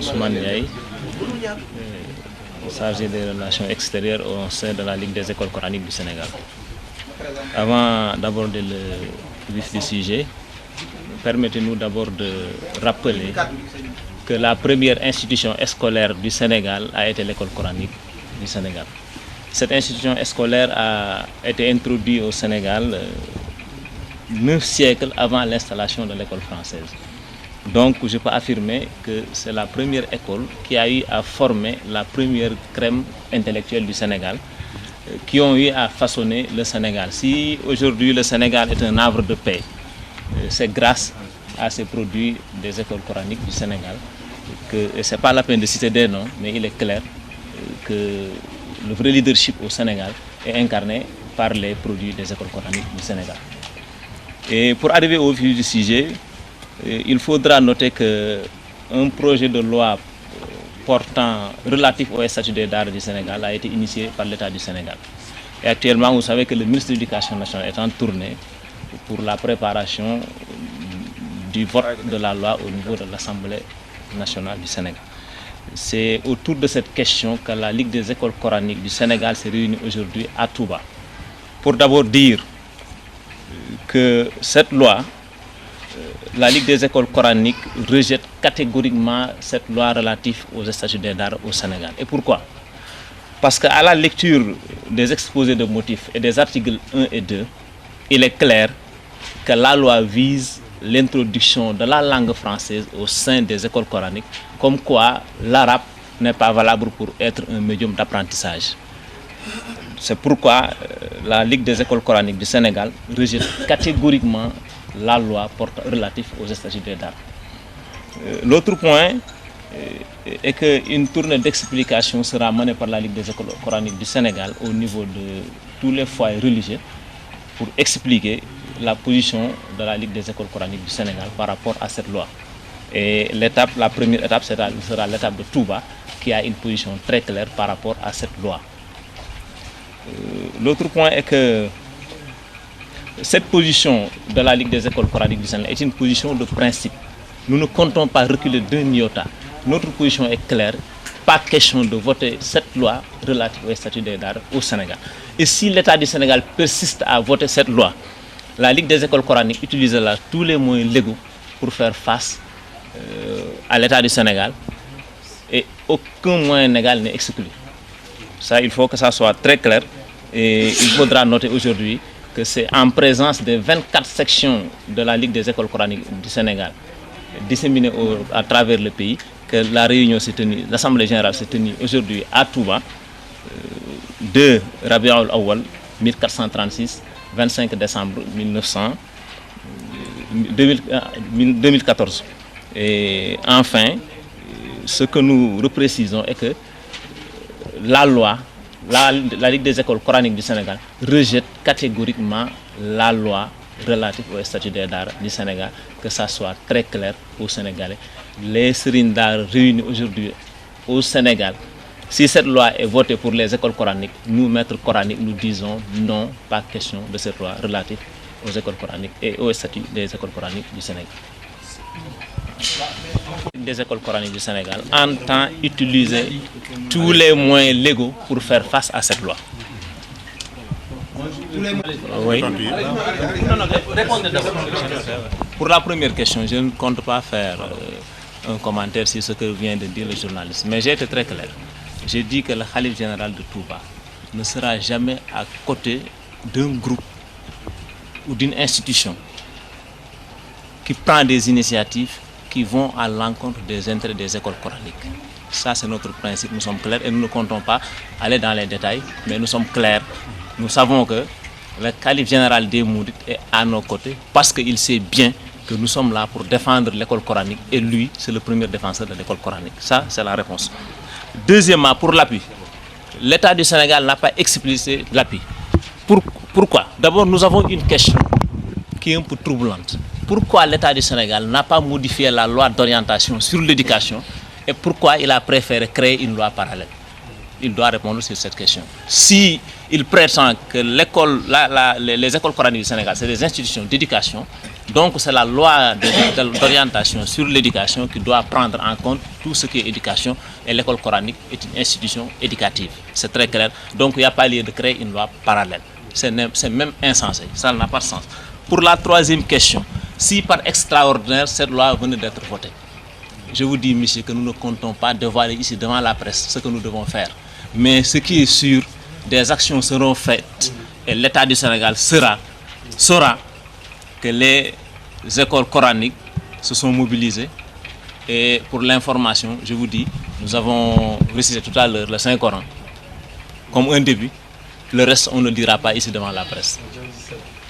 Ousmane Ndiaye, chargé des relations extérieures au sein de la Ligue des écoles coraniques du Sénégal. Avant d'aborder le vif du sujet, permettez-nous d'abord de rappeler que la première institution scolaire du Sénégal a été l'école coranique du Sénégal. Cette institution scolaire a été introduite au Sénégal 9 siècles avant l'installation de l'école française. Donc je peux affirmer que c'est la première école qui a eu à former la première crème intellectuelle du Sénégal, qui ont eu à façonner le Sénégal. Si aujourd'hui le Sénégal est un havre de paix, c'est grâce à ces produits des écoles coraniques du Sénégal. Ce n'est pas la peine de citer des noms, mais il est clair que le vrai leadership au Sénégal est incarné par les produits des écoles coraniques du Sénégal. Et pour arriver au vif du sujet, il faudra noter qu'un projet de loi relatif au statut des daara du Sénégal a été initié par l'État du Sénégal. Et actuellement, vous savez que le ministre de l'Éducation nationale est en tournée pour la préparation du vote de la loi au niveau de l'Assemblée nationale du Sénégal. C'est autour de cette question que la Ligue des écoles coraniques du Sénégal s'est réunie aujourd'hui à Touba. Pour d'abord dire que cette loi, la Ligue des écoles coraniques rejette catégoriquement cette loi relative aux statuts des daara au Sénégal. Et pourquoi? Parce qu'à la lecture des exposés de motifs et des articles 1 et 2, il est clair que la loi vise l'introduction de la langue française au sein des écoles coraniques, comme quoi l'arabe n'est pas valable pour être un médium d'apprentissage. C'est pourquoi la Ligue des écoles coraniques du Sénégal rejette catégoriquement la loi relative aux statuts des daara. L'autre point est qu'une tournée d'explication sera menée par la Ligue des écoles coraniques du Sénégal au niveau de tous les foyers religieux pour expliquer la position de la Ligue des écoles coraniques du Sénégal par rapport à cette loi. Et la première étape sera l'étape de Touba, qui a une position très claire par rapport à cette loi. L'autre point est que cette position de la Ligue des écoles coraniques du Sénégal est une position de principe. Nous ne comptons pas reculer d'un iota. Notre position est claire. Pas question de voter cette loi relative au statut des daara au Sénégal. Et si l'État du Sénégal persiste à voter cette loi, la Ligue des écoles coraniques utilisera tous les moyens légaux pour faire face à l'État du Sénégal, et aucun moyen légal n'est exclu. Ça, il faut que ça soit très clair, et il faudra noter aujourd'hui que c'est en présence des 24 sections de la Ligue des écoles coraniques du Sénégal disséminées à travers le pays que la réunion s'est tenue, l'Assemblée générale s'est tenue aujourd'hui à Touba, 2 Rabiul Awwal 1436, 25 décembre 2014. Et enfin, ce que nous reprécisons est que la loi, la Ligue des écoles coraniques du Sénégal rejette catégoriquement la loi relative au statut des daara du Sénégal, que ça soit très clair aux Sénégalais. Les sérines daara réunis aujourd'hui au Sénégal, si cette loi est votée pour les écoles coraniques, nous, maîtres coraniques, nous disons non, pas question de cette loi relative aux écoles coraniques et au statut des écoles coraniques du Sénégal. Des écoles coraniques du Sénégal entend utiliser tous les moyens légaux pour faire face à cette loi. Oui. Pour la première question, je ne compte pas faire un commentaire sur ce que vient de dire le journaliste, mais j'ai été très clair. J'ai dit que le Khalife général de Touba ne sera jamais à côté d'un groupe ou d'une institution qui prend des initiatives qui vont à l'encontre des intérêts des écoles coraniques. Ça, c'est notre principe, nous sommes clairs et nous ne comptons pas aller dans les détails, mais nous sommes clairs. Nous savons que le Khalife général des Mourides est à nos côtés parce qu'il sait bien que nous sommes là pour défendre l'école coranique et lui, c'est le premier défenseur de l'école coranique. Ça, c'est la réponse. Deuxièmement, pour l'appui. L'État du Sénégal n'a pas explicité l'appui. Pourquoi? D'abord, nous avons une question qui est un peu troublante. Pourquoi l'État du Sénégal n'a pas modifié la loi d'orientation sur l'éducation et pourquoi il a préféré créer une loi parallèle? il doit répondre sur cette question. Si il prétend que les écoles coraniques du Sénégal, c'est des institutions d'éducation, donc c'est la loi d'orientation sur l'éducation qui doit prendre en compte tout ce qui est éducation, et l'école coranique est une institution éducative. C'est très clair. Donc il n'y a pas lieu de créer une loi parallèle. C'est même insensé, ça n'a pas de sens. Pour la troisième question, si par extraordinaire cette loi venait d'être votée, je vous dis, monsieur, que nous ne comptons pas dévoiler ici devant la presse ce que nous devons faire. Mais ce qui est sûr, des actions seront faites et l'État du Sénégal saura que les écoles coraniques se sont mobilisées. Et pour l'information, je vous dis, nous avons récité tout à l'heure le Saint-Coran comme un début. Le reste, on ne le dira pas ici devant la presse.